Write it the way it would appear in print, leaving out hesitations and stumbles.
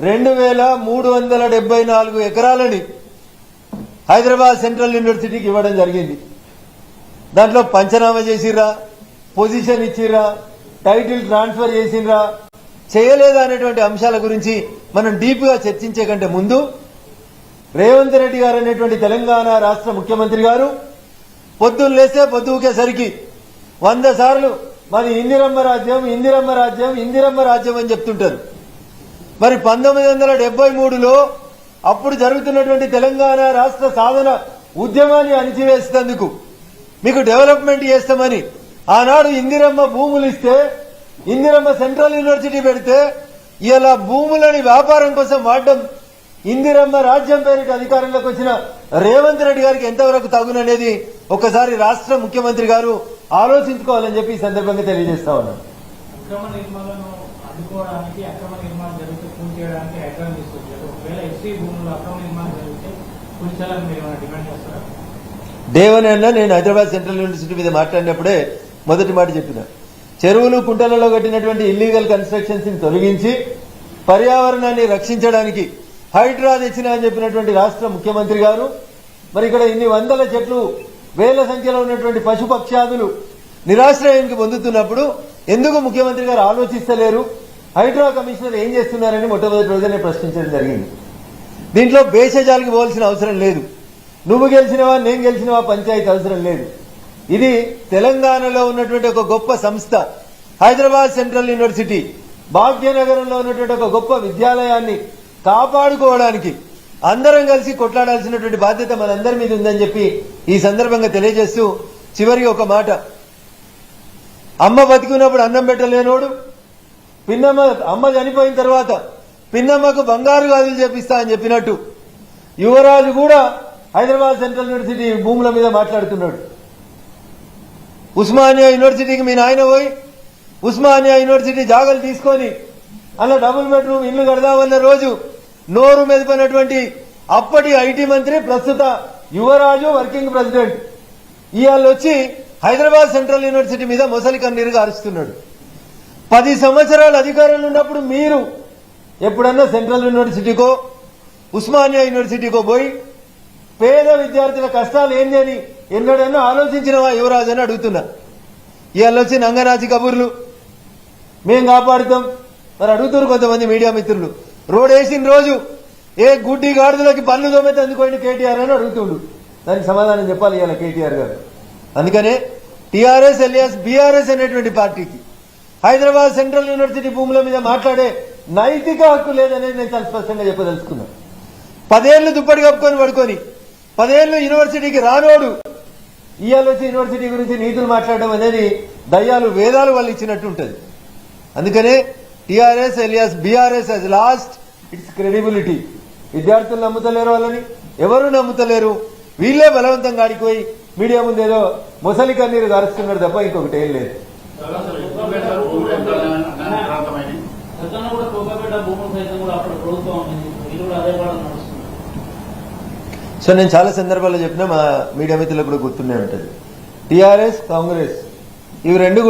2374 ఎకరాలని Hyderabad central యూనివర్సిటీకి ఇవ్వడం జరిగింది. దాంట్లో పంచనామా చేసిర్రా, పొజిషన్ ఇచ్చిర్రా, టైటిల్ ట్రాన్స్ఫర్ చేసిర్రా, చేయలేదా అనేటువంటి అంశాల గురించి మనం డీప్గా చర్చించే కంటే ముందు రేవంత్ రెడ్డి గారు అనేటువంటి తెలంగాణ రాష్ట్ర ముఖ్యమంత్రి గారు పొద్దున్న లేస్తే పొద్దుకేసరికి 100 సార్లు మరి ఇందిరమ్మ రాజ్యం ఇందిరమ్మ రాజ్యం ఇందిరమ్మ రాజ్యం అని చెప్తుంటారు. మరి 1973లో అప్పుడు జరుగుతున్నటువంటి తెలంగాణ రాష్ట్ర సాధన ఉద్యమాన్ని అణిచివేసేందుకు మీకు డెవలప్మెంట్ చేస్తామని ఆనాడు ఇందిరమ్మ భూములు ఇస్తే, ఇందిరమ్మ సెంట్రల్ యూనివర్సిటీ పెడితే ఇలా భూములని వ్యాపారం కోసం వాడడం ఇందిరమ్మ రాజ్యం పేరిట అధికారంలోకి వచ్చిన రేవంత్ రెడ్డి గారికి ఎంతవరకు తగుననేది ఒకసారి రాష్ట్ర ముఖ్యమంత్రి గారు ఆలోచించుకోవాలని చెప్పి ఈ సందర్భంగా తెలియజేస్తా ఉన్నాను. దేవన్ అన్న నేను హైదరాబాద్ సెంట్రల్ యూనివర్సిటీ మీద మాట్లాడినప్పుడే మొదటి మాట చెప్పిన, చెరువులు కుంటలలో కట్టినటువంటి ఇల్లీగల్ కన్స్ట్రక్షన్స్ ని తొలగించి పర్యావరణాన్ని రక్షించడానికి హైడ్రా తెచ్చిన అని చెప్పినటువంటి రాష్ట్ర ముఖ్యమంత్రి గారు మరి ఇక్కడ ఇన్ని వందల చెట్లు వేల సంఖ్యలో ఉన్నటువంటి పశుపక్ష్యాదులు నిరాశ్రయానికి పొందుతున్నప్పుడు ఎందుకు ముఖ్యమంత్రి గారు ఆలోచిస్తలేరు, హైడ్రా కమిషనర్ ఏం చేస్తున్నారని మొట్టమొదటి రోజునే ప్రశ్నించడం జరిగింది. దీంట్లో భేషజాలకి పోవాల్సిన అవసరం లేదు, నువ్వు గెలిచినవా నేను గెలిచినవా పంచాయతీ అవసరం లేదు. ఇది తెలంగాణలో ఉన్నటువంటి ఒక గొప్ప సంస్థ హైదరాబాద్ సెంట్రల్ యూనివర్సిటీ భాగ్యనగరంలో ఉన్నటువంటి ఒక గొప్ప విద్యాలయాన్ని కాపాడుకోవడానికి అందరం కలిసి కొట్లాడాల్సినటువంటి బాధ్యత మనందరి మీద ఉందని చెప్పి ఈ సందర్భంగా తెలియజేస్తూ చివరికి ఒక మాట, అమ్మ బతికున్నప్పుడు అన్నం పెట్టలేనోడు అమ్మ చనిపోయిన తర్వాత పిన్నమ్మకు బంగారు గాజులు చేపిస్తా అని చెప్పినట్టు యువరాజు కూడా హైదరాబాద్ సెంట్రల్ యూనివర్సిటీ భూముల మీద మాట్లాడుతున్నాడు. ఉస్మానియా యూనివర్సిటీకి మీ నాయన పోయి ఉస్మానియా యూనివర్సిటీ జాగాలు తీసుకొని అలా డబుల్ బెడ్రూమ్ ఇల్లు కడదామన్న రోజు నోరు మెదిపినటువంటి అప్పటి ఐటీ మంత్రి ప్రస్తుత యువరాజు వర్కింగ్ ప్రెసిడెంట్ ఇవాళ వచ్చి హైదరాబాద్ సెంట్రల్ యూనివర్సిటీ మీద మొసలి కన్నీరుగా అరుస్తున్నాడు. 10 సంవత్సరాలు అధికారంలో ఉన్నప్పుడు మీరు ఎప్పుడన్నా సెంట్రల్ యూనివర్సిటీకో ఉస్మానియా యూనివర్సిటీకో పోయి పేద విద్యార్థుల కష్టాలు ఏంది అని ఎన్నడన్నా ఆలోచించినవా యువరాజు అని అడుగుతున్నా. ఇవాళ వచ్చి నంగనాచి కబుర్లు మేం కాపాడుతాం మరి అడుగుతున్నారు కొంతమంది మీడియా మిత్రులు. రోడ్ వేసిన రోజు ఏ గుడ్డి గాడిదలకి పనులు తోమైతే అందుకోండి కేటీఆర్ అని అడుగుతుండు, దానికి సమాధానం చెప్పాలి ఇవాళ కేటీఆర్ గారు. అందుకనే టీఆర్ఎస్ ఎలియాస్ బీఆర్ఎస్ అనేటువంటి పార్టీకి హైదరాబాద్ సెంట్రల్ యూనివర్సిటీ భూముల మీద మాట్లాడే నైతిక హక్కు లేదనేది నేను చాలా స్పష్టంగా చెప్పదలుచుకున్నా. 10 ఏళ్లు దుప్పటి కప్పుకొని పడుకొని 10 ఏళ్లు యూనివర్సిటీకి రానోడు ఇవాళ వచ్చి యూనివర్సిటీ గురించి నీతులు మాట్లాడడం అనేది దయ్యాలు వేదాలు వాళ్ళు ఇచ్చినట్టు ఉంటుంది. అందుకనే TRS alias BRS Hess lost its credibility. విద్యార్థులు నమ్ముతలేరు, వాళ్ళని ఎవరు నమ్ముతలేరు. వీళ్ళే బలవంతంగా ఆడిపోయి మీడియా ముందు ఏదో మొసలి కన్నీరు గారుస్తున్నారు తప్ప ఇంకొకటి ఏం లేదు. సో నేను చాలా సందర్భాల్లో చెప్పినా మా మీడియా మిత్రులకు కూడా గుర్తుండే ఉంటుంది, టీఆర్ఎస్ కాంగ్రెస్ ఇవి రెండు